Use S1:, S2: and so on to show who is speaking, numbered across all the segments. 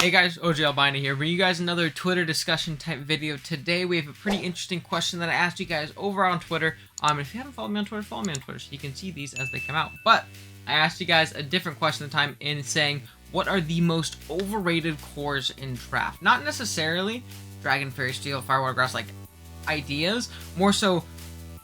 S1: Hey guys, OGalbina here, bringing you guys another Twitter discussion type video. Today we have a pretty interesting question that I asked you guys over on Twitter. If you haven't followed me on Twitter, follow me on Twitter so you can see these as they come out. But I asked you guys a different question at the time in saying, what are the most overrated cores in draft? Not necessarily Dragon, Fairy, Steel, Fire, Water, Grass, like ideas, more so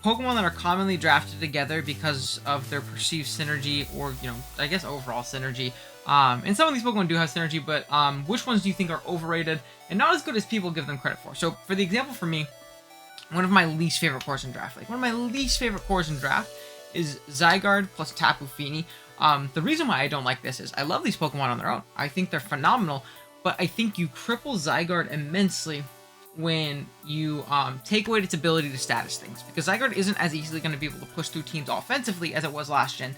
S1: Pokemon that are commonly drafted together because of their perceived synergy or, I guess overall synergy. And some of these Pokemon do have synergy, but which ones do you think are overrated and not as good as people give them credit for? So for the example for me, one of my least favorite cores in draft, is Zygarde plus Tapu Fini. The reason why I don't like this is I love these Pokemon on their own. I think they're phenomenal, but I think you cripple Zygarde immensely when you take away its ability to status things, because Zygarde isn't as easily going to be able to push through teams offensively as it was last gen.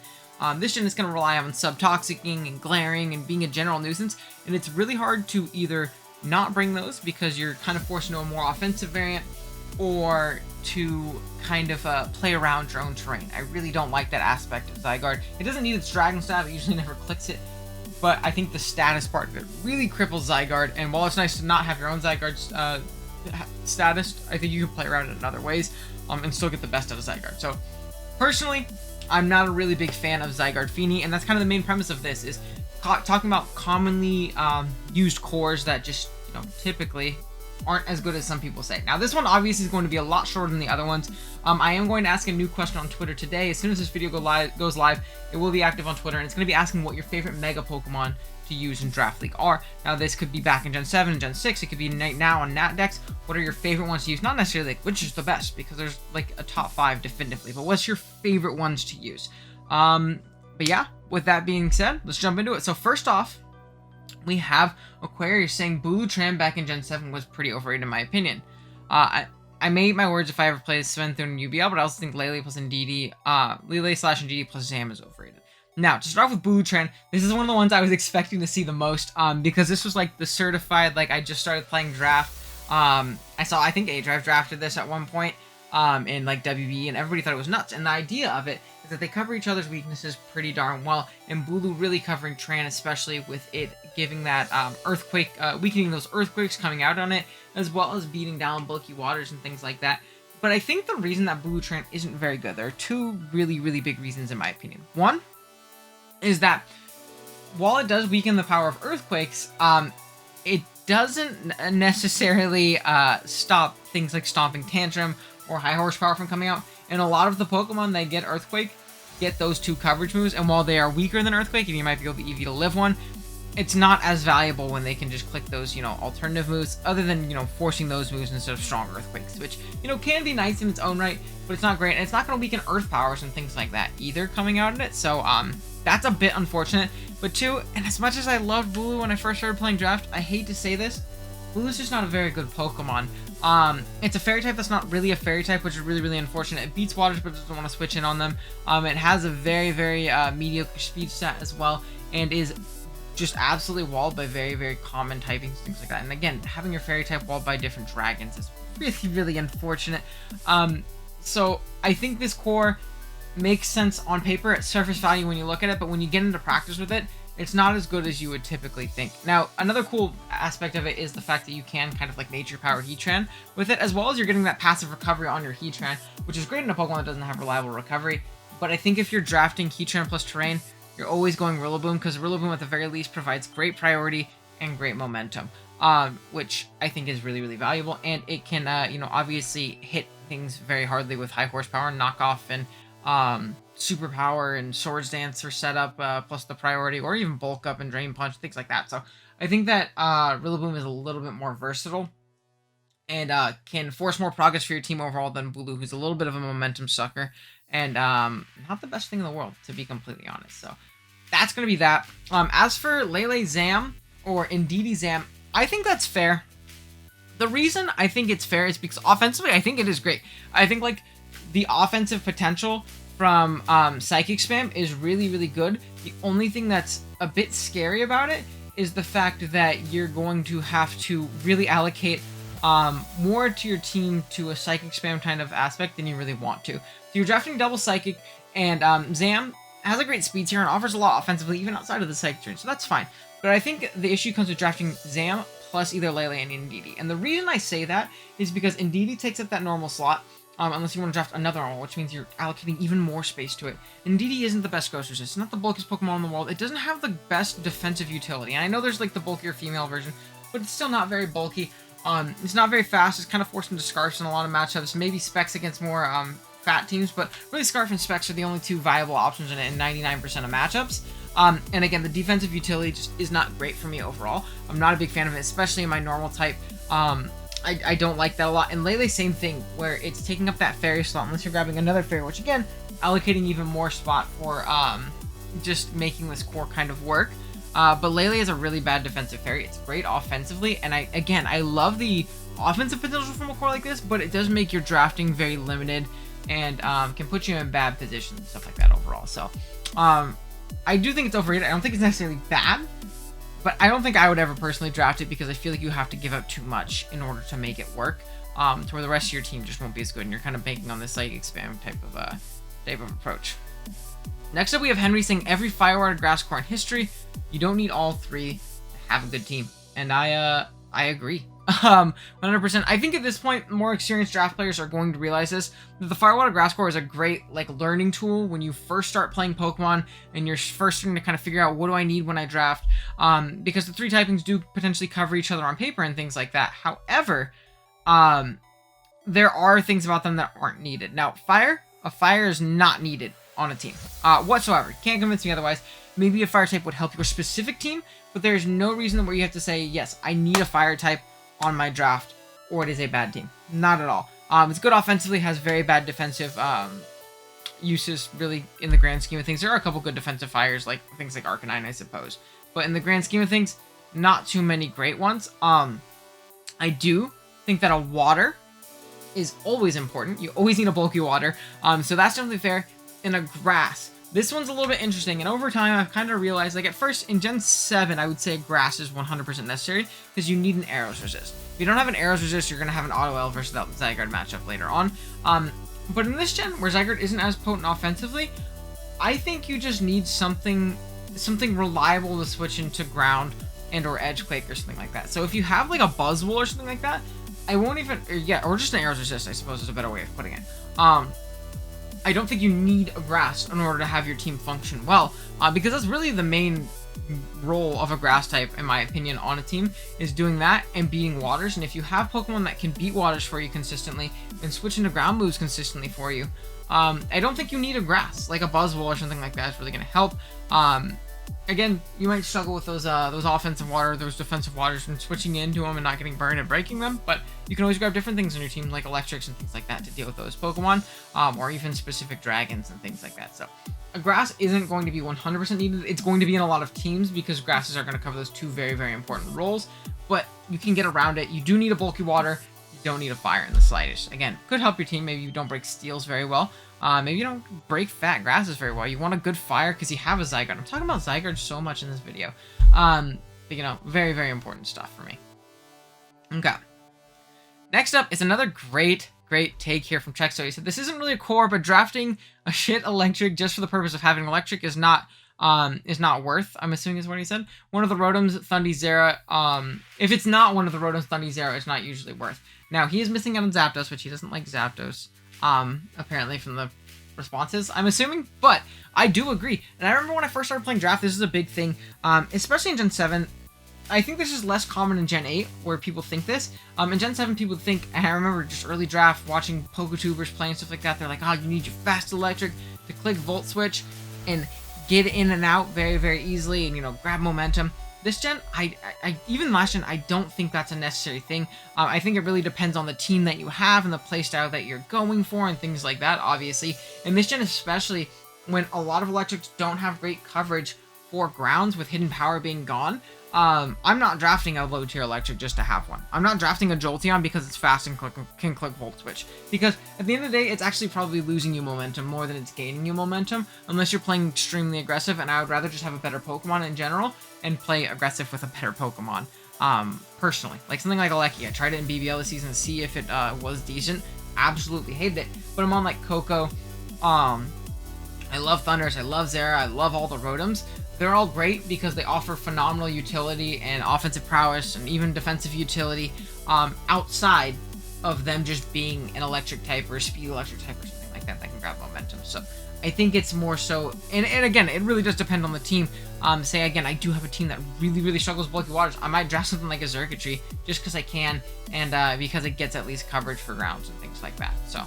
S1: This gen is going to rely on sub-toxicing and glaring and being a general nuisance, and it's really hard to either not bring those because you're kind of forced into a more offensive variant, or to kind of play around your own terrain. I really don't like that aspect of Zygarde. It doesn't need its Dragon Stab, it usually never clicks it, but I think the status part of it really cripples Zygarde, and while it's nice to not have your own Zygarde status, I think you can play around it in other ways and still get the best out of Zygarde. So, personally, I'm not a really big fan of Zygarde Fini, and that's kind of the main premise of this, is talking about commonly used cores that just, typically aren't as good as some people say. Now, this one obviously is going to be a lot shorter than the other ones. I am going to ask a new question on Twitter today. As soon as this video goes live, it will be active on Twitter, and it's going to be asking what your favorite Mega Pokemon to use in Draft League are. Now, this could be back in Gen 7 and Gen 6. It could be now on Nat Dex. What are your favorite ones to use? Not necessarily like which is the best, because there's like a top 5 definitively, but what's your favorite ones to use? But yeah, with that being said, let's jump into it. So first off, we have Aquarius saying Tram back in Gen 7 was pretty overrated in my opinion. I may eat my words if I ever play Sventhorn and UBL, but I also think Lele plus Indeedee, Lele/Indeedee plus Zam is overrated. Now, to start off with Tram, this is one of the ones I was expecting to see the most, because this was like the certified, like I just started playing draft. I think A-Drive drafted this at one point in like WB, and everybody thought it was nuts. And the idea of it is that they cover each other's weaknesses pretty darn well, and Bulu really covering Tran, especially with it giving that earthquake, weakening those earthquakes coming out on it, as well as beating down bulky waters and things like that. But I think the reason that Tran isn't very good, there are two really, really big reasons in my opinion. One is that while it does weaken the power of earthquakes, it doesn't necessarily stop things like Stomping Tantrum or High Horsepower from coming out. And a lot of the Pokemon that get Earthquake get those two coverage moves, and while they are weaker than Earthquake, and you might be able to EV to live one, it's not as valuable when they can just click those, alternative moves, other than, forcing those moves instead of strong Earthquakes, which, can be nice in its own right, but it's not great, and it's not going to weaken Earth powers and things like that either coming out of it, so, that's a bit unfortunate. But two, and as much as I loved Bulu when I first started playing Draft, I hate to say this, Bulu's just not a very good Pokemon. It's a Fairy type that's not really a Fairy type, which is really, really unfortunate. It beats Waters, but doesn't want to switch in on them. It has a very, very mediocre speed stat as well, and is just absolutely walled by very, very common typings, things like that. And again, having your Fairy type walled by different dragons is really, really unfortunate. So I think this core makes sense on paper at surface value when you look at it, but when you get into practice with it, it's not as good as you would typically think. Now, another cool aspect of it is the fact that you can kind of like nature power Heatran with it, as well as you're getting that passive recovery on your Heatran, which is great in a Pokemon that doesn't have reliable recovery. But I think if you're drafting Heatran plus Terrain, you're always going Rillaboom, because Rillaboom at the very least provides great priority and great momentum, which I think is really, really valuable. And it can, obviously hit things very hardly with High Horsepower, Knockoff, and Superpower and Swords Dance are set up, plus the priority, or even Bulk Up and Drain Punch, things like that. So I think that Rillaboom is a little bit more versatile and can force more progress for your team overall than Bulu, who's a little bit of a momentum sucker and not the best thing in the world, to be completely honest. So that's going to be that. As for Lele Zam or Indeedee Zam, I think that's fair. The reason I think it's fair is because offensively, I think it is great. I think like the offensive potential from Psychic Spam is really, really good. The only thing that's a bit scary about it is the fact that you're going to have to really allocate more to your team to a Psychic Spam kind of aspect than you really want to. So you're drafting double Psychic, and Zam has a great speed tier and offers a lot offensively even outside of the Psychic turn, so that's fine. But I think the issue comes with drafting Zam plus either Lele and Indeedee. And the reason I say that is because Indeedee takes up that normal slot, unless you want to draft another normal, which means you're allocating even more space to it. Indeedee isn't the best ghost resist. It's not the bulkiest Pokemon in the world. It doesn't have the best defensive utility. And I know there's like the bulkier female version, but it's still not very bulky. It's not very fast. It's kind of forced into Scarfs in a lot of matchups. Maybe Specs against more fat teams, but really Scarf and Specs are the only two viable options in it in 99% of matchups. And again, the defensive utility just is not great for me overall. I'm not a big fan of it, especially in my normal type. I don't like that a lot. And Lele, same thing, where it's taking up that fairy slot unless you're grabbing another fairy, which again, allocating even more spot for just making this core kind of work. But Lele is a really bad defensive fairy. It's great offensively, and I love the offensive potential from a core like this, but it does make your drafting very limited and can put you in bad positions and stuff like that overall. So I do think it's overrated. I don't think it's necessarily bad, but I don't think I would ever personally draft it because I feel like you have to give up too much in order to make it work, to where the rest of your team just won't be as good, and you're kind of banking on this psychic spam type of approach. Next up, we have Henry saying every Fire, Water, Grass core in history. You don't need all three to have a good team, and I agree. 100%. I think at this point, more experienced draft players are going to realize this, that the Fire, Water, Grass core is a great like learning tool when you first start playing Pokemon and you're first starting to kind of figure out what do I need when I draft, because the three typings do potentially cover each other on paper and things like that. However, there are things about them that aren't needed. Now, a fire is not needed on a team whatsoever. Can't convince me otherwise. Maybe a fire type would help your specific team, but there's no reason where you have to say, yes, I need a fire type on my draft, or it is a bad team. Not at all. It's good offensively, has very bad defensive uses, really, in the grand scheme of things. There are a couple good defensive fires, like things like Arcanine, I suppose. But in the grand scheme of things, not too many great ones. I do think that a water is always important. You always need a bulky water. So that's definitely fair. In a grass, this one's a little bit interesting, and over time I've kind of realized, like at first in Gen 7 I would say grass is 100% necessary because you need an arrows resist. If you don't have an arrows resist, you're going to have an auto L versus that Zygarde matchup later on. But in this gen where Zygarde isn't as potent offensively, I think you just need something reliable to switch into ground and or edge quake or something like that. So if you have like a Buzzwole or something like that, I won't even, or just an arrows resist, I suppose is a better way of putting it. I don't think you need a grass in order to have your team function well, because that's really the main role of a grass type, in my opinion, on a team, is doing that and beating waters. And if you have Pokemon that can beat waters for you consistently and switch into ground moves consistently for you, I don't think you need a grass, like a Buzzwole or something like that is really going to help. Again, you might struggle with those offensive water, those defensive waters, and switching into them and not getting burned and breaking them, but you can always grab different things on your team, like electrics and things like that, to deal with those Pokemon, or even specific dragons and things like that. So a grass isn't going to be 100% needed. It's going to be in a lot of teams because grasses are going to cover those two very, very important roles, but you can get around it. You do need a bulky water. You don't need a fire in the slightest. Again, could help your team. Maybe you don't break steels very well. Maybe you don't break fat grasses very well. You want a good fire because you have a Zygarde. I'm talking about Zygarde so much in this video. But, you know, very, very important stuff for me. Okay. Next up is another great take here from Chexo. He said, this isn't really a core, but drafting a shit electric just for the purpose of having electric is not worth, I'm assuming is what he said. One of the Rotom's Thundy Zera, if it's not one of the Rotom's Thundy Zera, it's not usually worth. Now, he is missing out on Zapdos, which he doesn't like Zapdos. Apparently from the responses, I'm assuming, but I do agree. And I remember when I first started playing draft, this is a big thing, especially in Gen 7. I think this is less common in Gen 8, where people think this. In Gen 7, people think, and I remember just early draft, watching PokeTubers play and stuff like that, they're like, oh, you need your fast electric to click Volt Switch and get in and out very, very easily and, you know, grab momentum. This gen, I even last gen, I don't think that's a necessary thing. I think it really depends on the team that you have and the playstyle that you're going for and things like that, obviously. And this gen especially, when a lot of electrics don't have great coverage for grounds with hidden power being gone, I'm not drafting a low tier electric just to have one. I'm not drafting a Jolteon because it's fast and can click Volt Switch. Because at the end of the day, it's actually probably losing you momentum more than it's gaining you momentum, unless you're playing extremely aggressive, and I would rather just have a better Pokemon in general and play aggressive with a better Pokemon, personally. Like something like Aleki. I tried it in BBL this season to see if it was decent. Absolutely hated it. But I'm on like Coco. I love Thunders. I love Zera. I love all the Rotoms. they're all great because they offer phenomenal utility and offensive prowess and even defensive utility outside of them just being an electric type or a speed electric type or something like that that can grab momentum. So I think it's more so, and again, it really does depend on the team. Say again, I do have a team that really struggles with bulky waters. I might draft something like a Circuitry just because I can, and because it gets at least coverage for grounds and things like that. So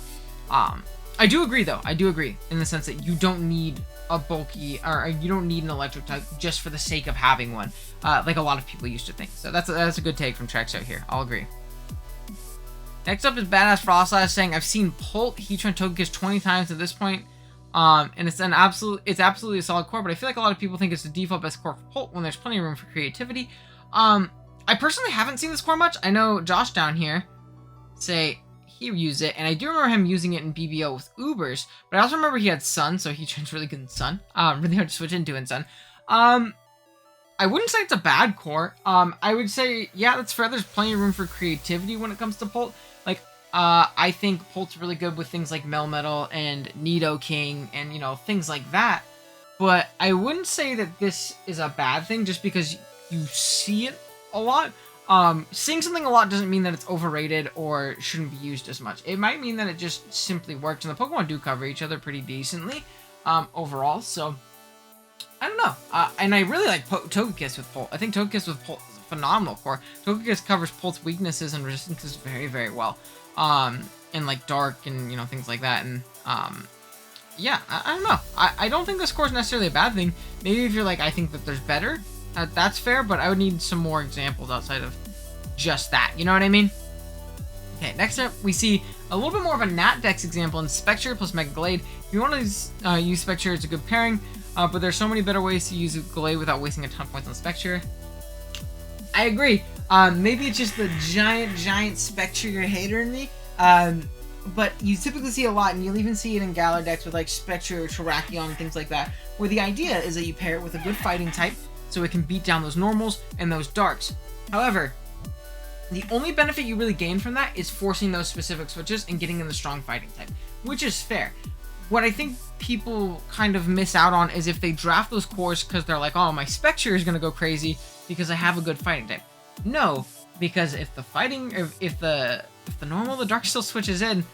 S1: I do agree though. I do agree in the sense that you don't need a bulky, or you don't need an electric type just for the sake of having one, like a lot of people used to think. So that's a good take from Trex out here. I'll agree. Next up is Badass Frostlass saying, I've seen Polt, Heatran, Togekiss 20 times at this point, and it's absolutely a solid core, but I feel like a lot of people think it's the default best core for Polt when there's plenty of room for creativity. I personally haven't seen this core much. I know Josh down here say he used it, and I do remember him using it in BBO with Ubers, but I also remember he had Sun, so he turns really good in Sun. Really hard to switch into in Sun. I wouldn't say it's a bad core. I would say, yeah, that's fair. There's plenty of room for creativity when it comes to Polt. Like, I think Polt's really good with things like Melmetal and Nidoking and, you know, things like that. But I wouldn't say that this is a bad thing just because you see it a lot. Seeing something a lot doesn't mean that it's overrated or shouldn't be used as much. It might mean that it just simply works, and the Pokemon do cover each other pretty decently overall. So I don't know. And I really like Togekiss with Polt. I think Togekiss with Polt is a phenomenal core. Togekiss covers Polt's weaknesses and resistances very well. And like Dark and, you know, things like that. And yeah, I don't know. I don't think this core is necessarily a bad thing. Maybe if you're like, I think that there's better, that's fair, but I would need some more examples outside of just that. You know what I mean? Okay, next up, we see a little bit more of a Nat Dex example in Spectre plus Mega Glade. If you want to use Spectre, it's a good pairing, but there's so many better ways to use Glade without wasting a ton of points on Spectre. I agree. Maybe it's just the giant Spectre hater in me, but you typically see a lot, and you'll even see it in Galar decks with like Spectre or Terrakion and things like that, where the idea is that you pair it with a good fighting type so it can beat down those normals and those darks. However, the only benefit you really gain from that is forcing those specific switches and getting in the strong fighting type, which is fair. What I think people kind of miss out on is if they draft those cores because they're like, oh, my Spectre is going to go crazy because I have a good fighting type. No, because if the fighting, if the normal, the dark still switches in,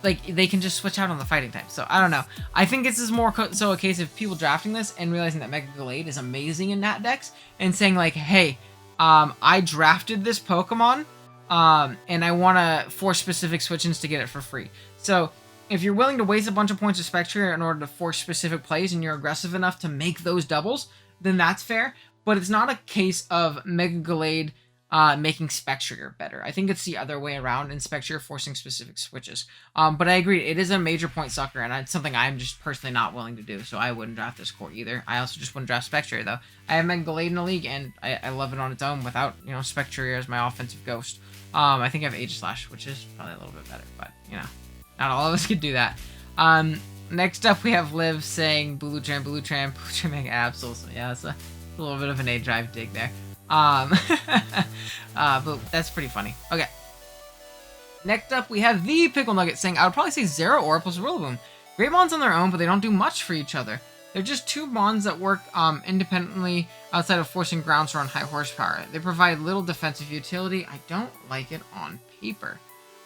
S1: like, they can just switch out on the fighting type. So I don't know. I think this is more so a case of people drafting this and realizing that Mega Glade is amazing in Nat decks and saying like, hey, I drafted this Pokemon, and I want to force specific switch-ins to get it for free. So if you're willing to waste a bunch of points of Spectre in order to force specific plays and you're aggressive enough to make those doubles, then that's fair. But it's not a case of Mega Glade making Spectre better. I think it's the other way around, in Spectre forcing specific switches. But I agree, it is a major point sucker, and it's something I'm just personally not willing to do, so I wouldn't draft this core either. I also just wouldn't draft Spectre, though. I have Mega Glade in the league, and I love it on its own without, you know, Spectre as my offensive ghost. I think I have Aegislash, which is probably a little bit better, but, you know, not all of us could do that. Next up, we have Liv saying Blue Tram Mega Absol. So yeah, it's a little bit of an A-Drive dig there. But that's pretty funny. Okay. Next up, we have the Pickle Nugget saying, I would probably say Zera Aura plus Rillaboom. Great mons on their own, but they don't do much for each other. They're just two mons that work independently outside of forcing grounds or on high horsepower. They provide little defensive utility. I don't like it on paper.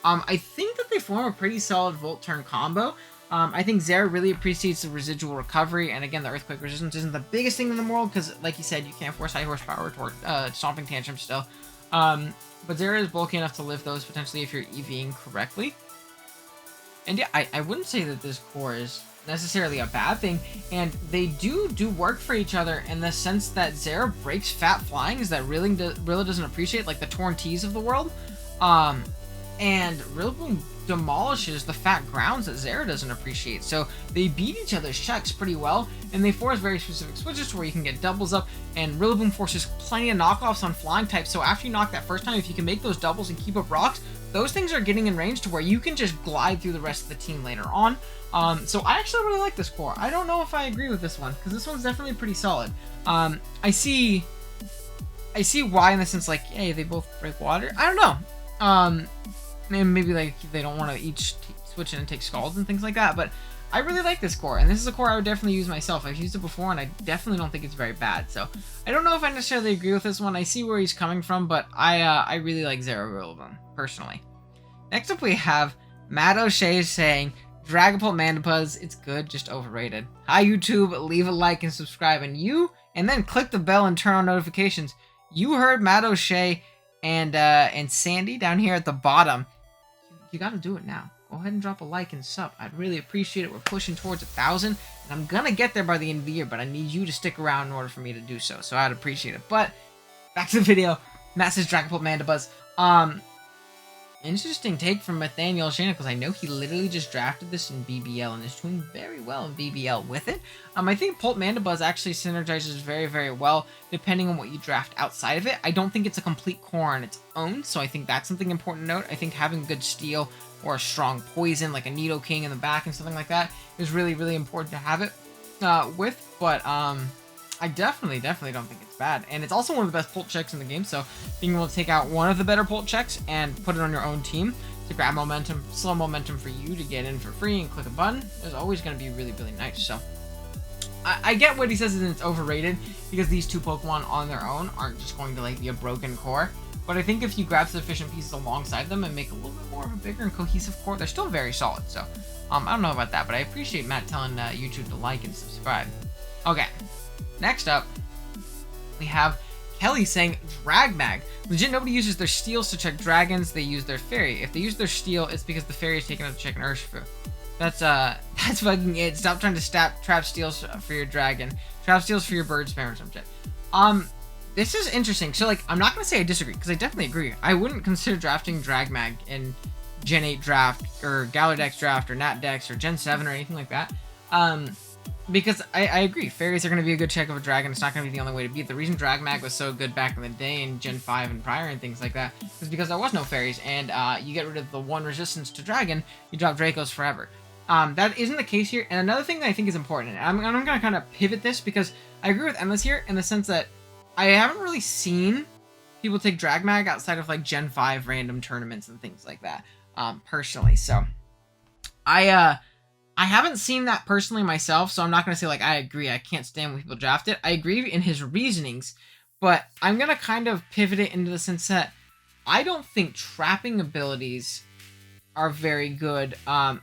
S1: I think that they form a pretty solid Volt Turn combo. I think Zera really appreciates the residual recovery, and again, the Earthquake resistance isn't the biggest thing in the world, because, like you said, you can't force high horsepower toward Stomping Tantrum still. But Zera is bulky enough to lift those, potentially, if you're EVing correctly. And yeah, I wouldn't say that this core is necessarily a bad thing, and they do work for each other in the sense that Zera breaks fat flyings that Rilla doesn't appreciate, like the Torn Tees of the world. And Rillaboom demolishes the fat grounds that Zera doesn't appreciate. So they beat each other's checks pretty well, and they force very specific switches to where you can get doubles up, and Rillaboom forces plenty of knockoffs on flying types. So after you knock that first time, if you can make those doubles and keep up rocks, those things are getting in range to where you can just glide through the rest of the team later on. So I actually really like this core. I don't know if I agree with this one, because this one's definitely pretty solid. I see why, in the sense, like, hey, they both break water. I don't know. And maybe like they don't want to each switch in and take scalds and things like that, but I really like this core, and this is a core I would definitely use myself. I've used it before, and I definitely don't think it's very bad. So I don't know if I necessarily agree with this one. I see where he's coming from, but I really like Zera Rillaboom, personally. Next up, we have Matt O'Shea saying, Dragapult Mandibuzz, it's good, just overrated. Hi, YouTube, leave a like and subscribe, and then click the bell and turn on notifications. You heard Matt O'Shea and Sandy down here at the bottom. You gotta do it now. Go ahead and drop a like and sub. I'd really appreciate it. We're pushing towards 1,000, and I'm gonna get there by the end of the year, but I need you to stick around in order for me to do so. So I'd appreciate it. But back to the video. Matt says Dragapult Mandibuzz. Interesting take from Nathaniel Shannon, because I know he literally just drafted this in BBL and is doing very well in BBL with it. I think Pult Mandibuzz actually synergizes very, very well depending on what you draft outside of it. I don't think it's a complete core on its own, so I think that's something important to note. I think having good steel or a strong poison, like a Nidoking in the back and something like that, is really, really important to have it with, but I definitely don't think it's bad. And it's also one of the best Pult checks in the game, so being able to take out one of the better Pult checks and put it on your own team to grab momentum, slow momentum for you to get in for free and click a button is always going to be really, really nice. So I get what he says is it's overrated, because these two Pokemon on their own aren't just going to like be a broken core. But I think if you grab sufficient pieces alongside them and make a little bit more of a bigger and cohesive core, they're still very solid. So I don't know about that, but I appreciate Matt telling YouTube to like and subscribe. Okay. Next up, we have Kelly saying Dragmag. Legit, nobody uses their steels to check dragons. They use their fairy. If they use their steel, it's because the fairy is taking out to check an Urshifu. That's fucking it. Stop trying to trap steals for your dragon. Trap steals for your bird spam or some shit. This is interesting. So, like, I'm not going to say I disagree, because I definitely agree. I wouldn't consider drafting Dragmag in Gen 8 draft, or Galadex draft, or Nat Dex, or Gen 7, or anything like that. Because I agree, fairies are going to be a good check of a dragon. It's not going to be the only way to beat. The reason Dragmag was so good back in the day in Gen 5 and prior and things like that was because there was no fairies, and you get rid of the one resistance to dragon, you drop Dracos forever. That isn't the case here. And another thing that I think is important, and I'm going to kind of pivot this, because I agree with Endless here in the sense that I haven't really seen people take Dragmag outside of like Gen 5 random tournaments and things like that, personally. So I haven't seen that personally myself, so I'm not going to say, like, I agree. I can't stand when people draft it. I agree in his reasonings, but I'm going to kind of pivot it into the sense that I don't think trapping abilities are very good. I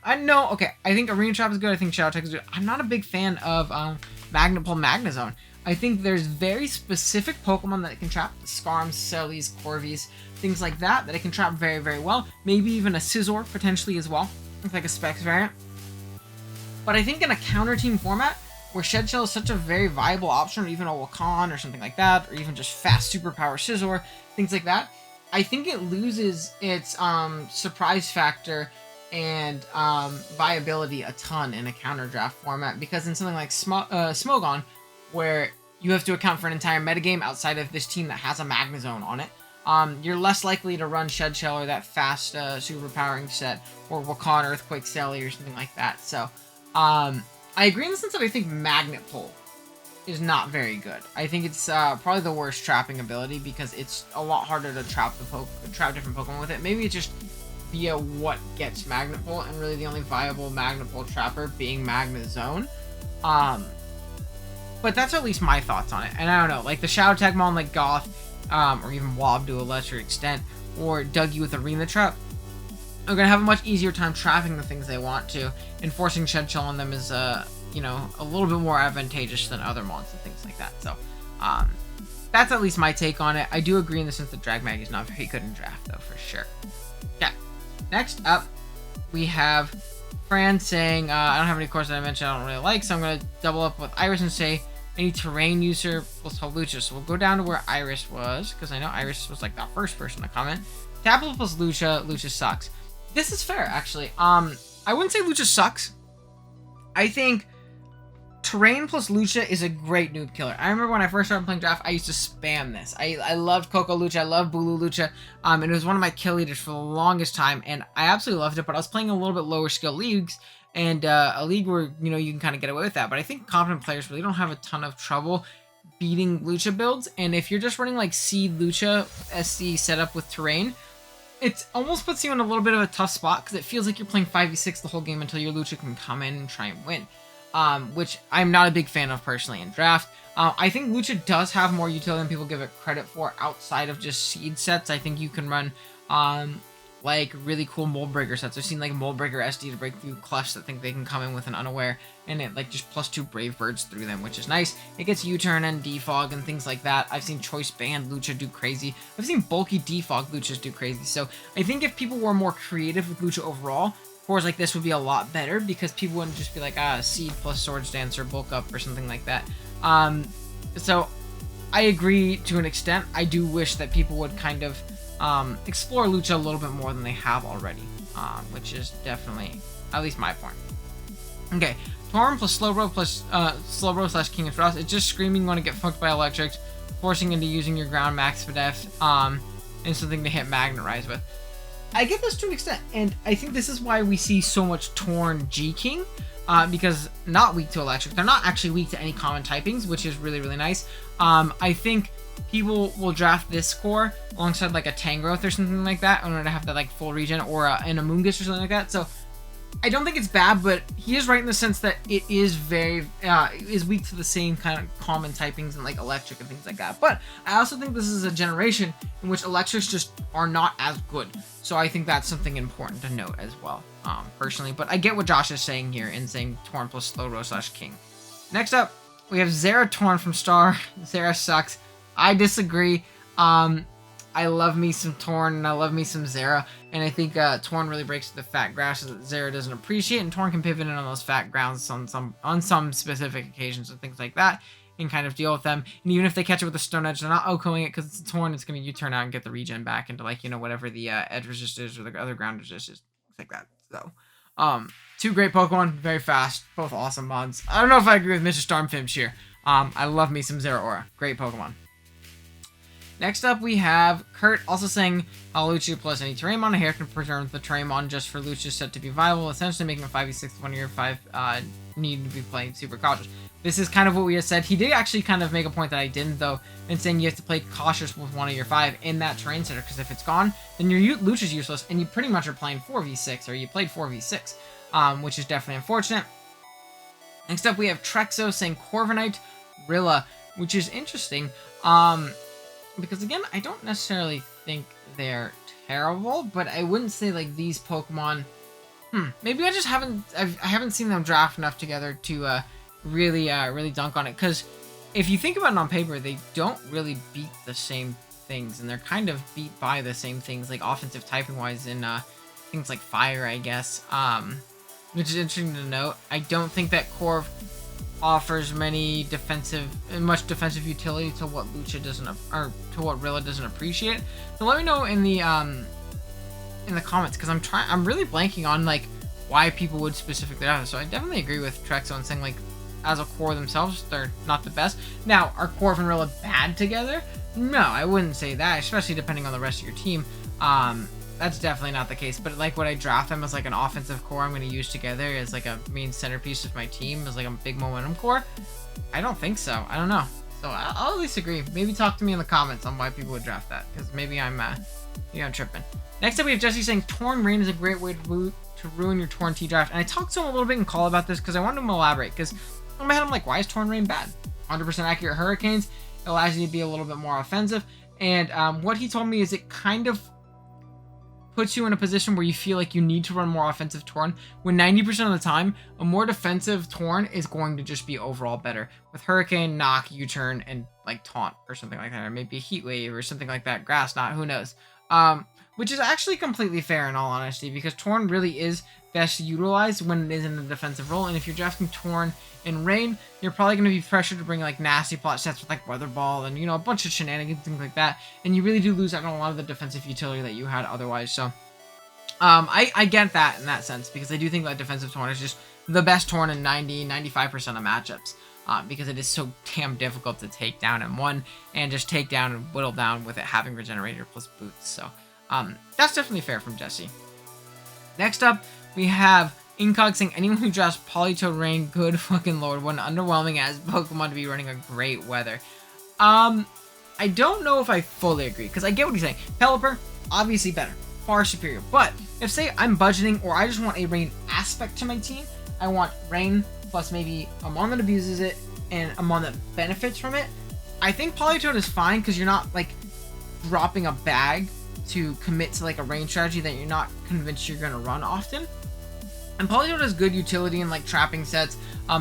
S1: think Arena Trap is good. I think Shadow Tech is good. I'm not a big fan of Magnapult Magnezone. I think there's very specific Pokemon that it can trap. Skarms, Sellies, Corvies, things like that it can trap very, very well. Maybe even a Scizor, potentially, as well. It's like a Spectre variant. But I think in a counter team format, where Shed Shell is such a very viable option, or even a Wakan or something like that, or even just fast superpower Scizor, things like that, I think it loses its surprise factor and viability a ton in a counter draft format, because in something like Smogon, where you have to account for an entire metagame outside of this team that has a Magnezone on it, you're less likely to run Shed Shell or that fast superpowering set, or Wakan Earthquake Selly or something like that. So I agree in the sense that I think Magnet Pull is not very good. I think it's probably the worst trapping ability, because it's a lot harder to trap different Pokemon with it. Maybe it's just via what gets Magnet Pull, and really the only viable Magnet Pull trapper being Magnezone. But that's at least my thoughts on it. And I don't know, like the Shadow Tag Mon like Goth, or even Wob to a lesser extent, or Dougie with Arena Trap, are going to have a much easier time trapping the things they want to, and forcing Shed Shell on them is, a little bit more advantageous than other mons and things like that. So, that's at least my take on it. I do agree in the sense that Dragmag is not very good in draft, though, for sure. Okay, next up, we have Fran saying, I don't have any cores that I mentioned I don't really like, so I'm going to double up with Iris and say, any terrain user plus Halluci. So we'll go down to where Iris was, because I know Iris was like the first person to comment. Tapu plus Lucha. Lucha sucks. This is fair, actually. I wouldn't say Lucha sucks. I think Terrain plus Lucha is a great noob killer. I remember when I first started playing draft, I used to spam this. I loved Coco Lucha, I loved Bulu Lucha, and it was one of my kill leaders for the longest time, and I absolutely loved it, but I was playing a little bit lower skill leagues, and a league where, you can kind of get away with that, but I think competent players really don't have a ton of trouble beating Lucha builds, and if you're just running like Seed Lucha SC setup with Terrain, it almost puts you in a little bit of a tough spot because it feels like you're playing 5v6 the whole game until your Lucha can come in and try and win. Which I'm not a big fan of personally in draft. I think Lucha does have more utility than people give it credit for outside of just seed sets. I think you can run like really cool mold breaker sets. I've seen like mold breaker SD to break through clefts that think they can come in with an unaware, and it like just +2 brave birds through them, which is nice. It gets U-turn and defog and things like that. I've seen choice band Lucha do crazy. I've seen bulky defog Luchas do crazy. So I think if people were more creative with Lucha overall, cores like this would be a lot better because people wouldn't just be like, seed plus swords dance or bulk up or something like that. So I agree to an extent. I do wish that people would kind of explore Lucha a little bit more than they have already, which is definitely at least my point. Okay, Torm plus Slowbro plus Slowbro slash King of Frost. It's just screaming you want to get fucked by electrics, forcing into using your ground max for def, and something to hit Magnetize with. I get this to an extent, and I think this is why we see so much Torn G King, because not weak to electric. They're not actually weak to any common typings, which is really, really nice. I think people will draft this core alongside like a Tangrowth or something like that in order to have that like full regen, or an Amoonguss or something like that. So I don't think it's bad, but he is right in the sense that it is very is weak to the same kind of common typings and like electric and things like that. But I also think this is a generation in which electrics just are not as good. So I think that's something important to note as well, personally. But I get what Josh is saying here in saying Torn plus Slowbro slash King. Next up, we have Zera Torn from Star. Zera sucks. I disagree. I love me some Torn and I love me some Zera, and I think Torn really breaks the fat grasses that Zera doesn't appreciate, and Torn can pivot in on those fat grounds on some specific occasions and things like that, and kind of deal with them. And even if they catch it with a Stone Edge, they're not OHKOing it because it's a Torn. It's gonna U-turn out and get the regen back into like whatever the edge resist is or the other ground resist is, things like that. So, two great Pokemon, very fast, both awesome mods. I don't know if I agree with Mr. Stormfinch here. I love me some Zera Aura, great Pokemon. Next up, we have Kurt also saying Halluci plus any Terrain here can preserve the Terrain just for Lucha set to be viable, essentially making a 5v6 one of your 5 need to be playing super cautious. This is kind of what we had said. He did actually kind of make a point that I didn't, though, in saying you have to play cautious with one of your 5 in that Terrain center, because if it's gone, then your Lucha's useless, and you pretty much are playing 4v6, or you played 4v6, which is definitely unfortunate. Next up, we have Trexo saying Corviknight, Rilla, which is interesting. Because again, I don't necessarily think they're terrible, but I wouldn't say like these Pokemon. Maybe I just haven't seen them draft enough together to really dunk on it. Because if you think about it on paper, they don't really beat the same things, and they're kind of beat by the same things, like offensive typing wise in things like fire, I guess. Which is interesting to note. I don't think that Korv offers much defensive utility to what Lucha doesn't, or to what Rilla doesn't appreciate. So let me know in the comments, because I'm really blanking on like why people would specifically have it. So I definitely agree with Trexo in saying like as a core themselves they're not the best. Now, are Korv and Rilla bad together? No, I wouldn't say that, especially depending on the rest of your team. That's definitely not the case, but like when I draft them as like an offensive core I'm going to use together as like a main centerpiece of my team, as like a big momentum core, I don't think so. I don't know. So I'll at least agree. Maybe talk to me in the comments on why people would draft that, because maybe I'm tripping. Next up, we have Jessie saying Torn Rain is a great way to ruin your Torn T draft. And I talked to him a little bit in call about this because I wanted him to elaborate, because in my head I'm like, why is Torn Rain bad? 100% accurate Hurricanes. It allows you to be a little bit more offensive. And what he told me is it kind of puts you in a position where you feel like you need to run more offensive Torn, when 90% of the time, a more defensive Torn is going to just be overall better. With Hurricane, Knock, U-turn, and like Taunt or something like that, or maybe a Heat Wave or something like that, Grass Knot, who knows. Which is actually completely fair in all honesty, because Torn really is best utilized when it is in a defensive role, and if you're drafting Torn in Rain, you're probably going to be pressured to bring like nasty plot sets with like Weather Ball and a bunch of shenanigans, things like that, and you really do lose out on a lot of the defensive utility that you had otherwise. So I get that in that sense, because I do think that defensive Torn is just the best Torn in 90-95% of matchups, because it is so damn difficult to take down in one, and just take down and whittle down with it having Regenerator plus Boots. So that's definitely fair from Jessie. Next up, we have Incog saying anyone who drafts Polytote Rain, good fucking lord, what an underwhelming ass Pokemon to be running a great weather. I don't know if I fully agree, because I get what he's saying. Pelipper, obviously better. far superior. But if, say, I'm budgeting or I just want a rain aspect to my team, I want rain plus maybe a mon that abuses it and a mon that benefits from it, I think Polytote is fine because you're not, like, dropping a bag to commit to, like, a rain strategy that you're not convinced you're going to run often. And Polytote has good utility in, like, trapping sets.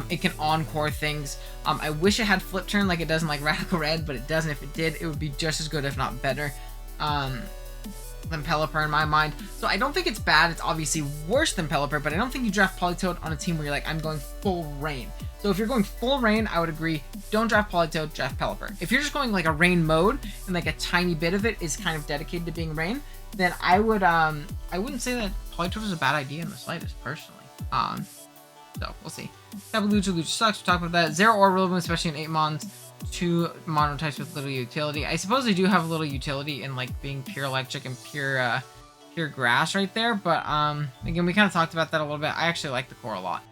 S1: It can encore things. I wish it had flip turn like it does in, like, Radical Red, but it doesn't. If it did, it would be just as good, if not better, than Pelipper in my mind. So I don't think it's bad. It's obviously worse than Pelipper, but I don't think you draft Polytote on a team where you're like, I'm going full rain. So if you're going full rain, I would agree, don't draft Polytote, draft Pelipper. If you're just going like a rain mode and like a tiny bit of it is kind of dedicated to being rain, then I wouldn't say that Polytote is a bad idea in the slightest, personally. So we'll see. Lucha sucks. We'll talk about that. Zera or Rillaboom, especially in 8 mons, 2 mono types with little utility. I suppose they do have a little utility in like being pure electric and pure grass right there. But again, we kind of talked about that a little bit. I actually like the core a lot.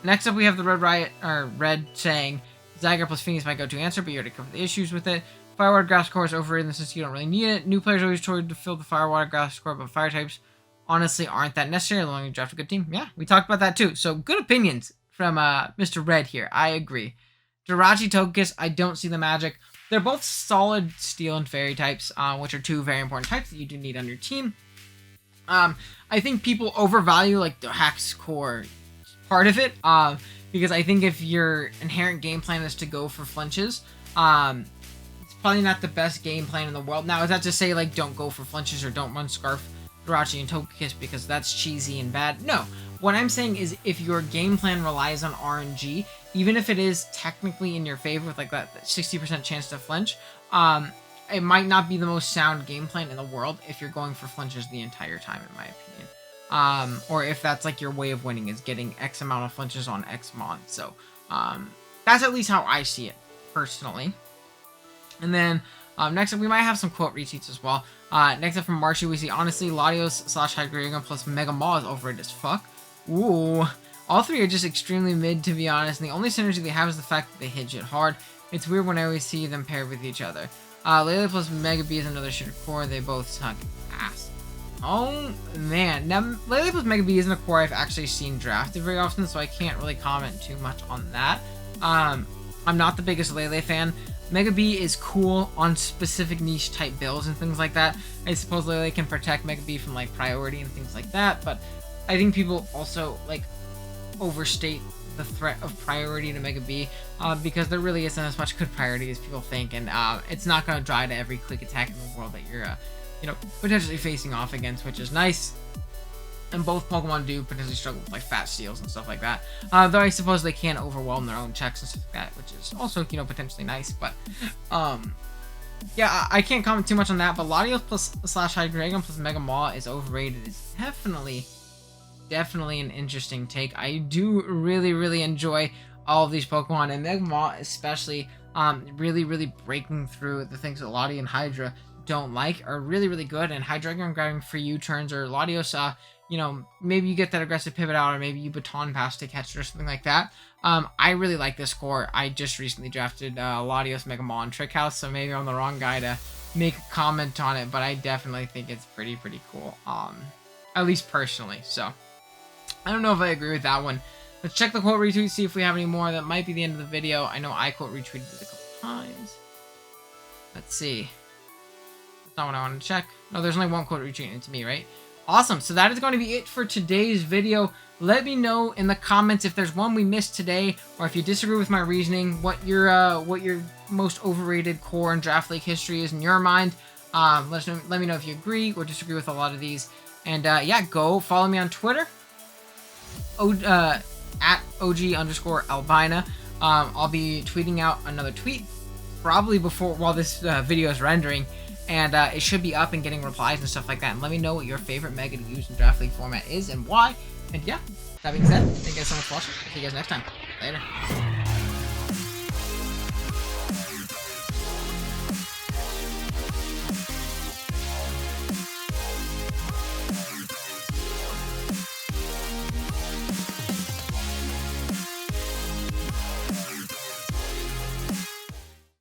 S1: Next up, we have the Red saying Zygarde plus Phoenix my go-to answer, but you already covered the issues with it. Fire Water Grass core is overrated since you don't really need it. New players always try to fill the Fire Water Grass core, but fire types honestly aren't that necessary as long as you draft a good team. Yeah, we talked about that too. So good opinions from Mr. Red here. I agree. Jirachi, Togekiss, I don't see the magic. They're both solid Steel and Fairy types, which are 2 very important types that you do need on your team. I think people overvalue like the Hack's core part of it, because I think if your inherent game plan is to go for flinches, it's probably not the best game plan in the world. Now, is that to say like don't go for flinches or don't run Scarf, Jirachi, and Togekiss because that's cheesy and bad? No. What I'm saying is if your game plan relies on RNG, even if it is technically in your favor with like that 60% chance to flinch, it might not be the most sound game plan in the world if you're going for flinches the entire time, in my opinion. Or if that's like your way of winning is getting X amount of flinches on X mon. So that's at least how I see it personally. And then next up, we might have some quote retweets as well. Next up from Marshy, we see, honestly, Latios / Hydreigon plus Mega Maw is overrated as fuck. Ooh. All 3 are just extremely mid, to be honest, and the only synergy they have is the fact that they hit shit hard. It's weird when I always see them paired with each other. Lele plus Mega B is another shooter core. They both suck ass. Oh, man. Now, Lele plus Mega B isn't a core I've actually seen drafted very often, so I can't really comment too much on that. I'm not the biggest Lele fan. Mega B is cool on specific niche type builds and things like that. I suppose Lele can protect Mega B from like priority and things like that, but I think people also like overstate the threat of priority to Mega B because there really isn't as much good priority as people think, and it's not going to dry to every quick attack in the world that you're potentially facing off against, which is nice. And both Pokemon do potentially struggle with like fat steals and stuff like that. Though I suppose they can overwhelm their own checks and stuff like that, which is also, potentially nice. But yeah, I can't comment too much on that. But Latios plus / Hydreigon plus Mega Maw is overrated. It's definitely an interesting take. I do really enjoy all of these Pokemon, and Mega Maw especially really breaking through the things that Lati and Hydra don't like are really good. And Hydreigon grabbing free U-turns, or Latios maybe you get that aggressive pivot out, or maybe you baton pass to catch it or something like that. I really like this core. I just recently drafted Latios, Mega Maw, and Trick House, so maybe I'm the wrong guy to make a comment on it, but I definitely think it's pretty cool. At least personally. So I don't know if I agree with that one. Let's check the quote retweet, see if we have any more. That might be the end of the video. I know I quote retweeted it a couple times. Let's see. That's not what I wanted to check. No, there's only one quote retweeting to me, right? Awesome. So that is going to be it for today's video. Let me know in the comments if there's one we missed today, or if you disagree with my reasoning, what your most overrated core in Draft League history is in your mind. Let me know if you agree or disagree with a lot of these. And yeah, go follow me on Twitter. At OG_Albina. I'll be tweeting out another tweet probably while this video is rendering, and it should be up and getting replies and stuff like that. And let me know what your favorite Mega to use in Draft League format is and why. And yeah, that being said, thank you guys so much for watching. See you guys next time. Later.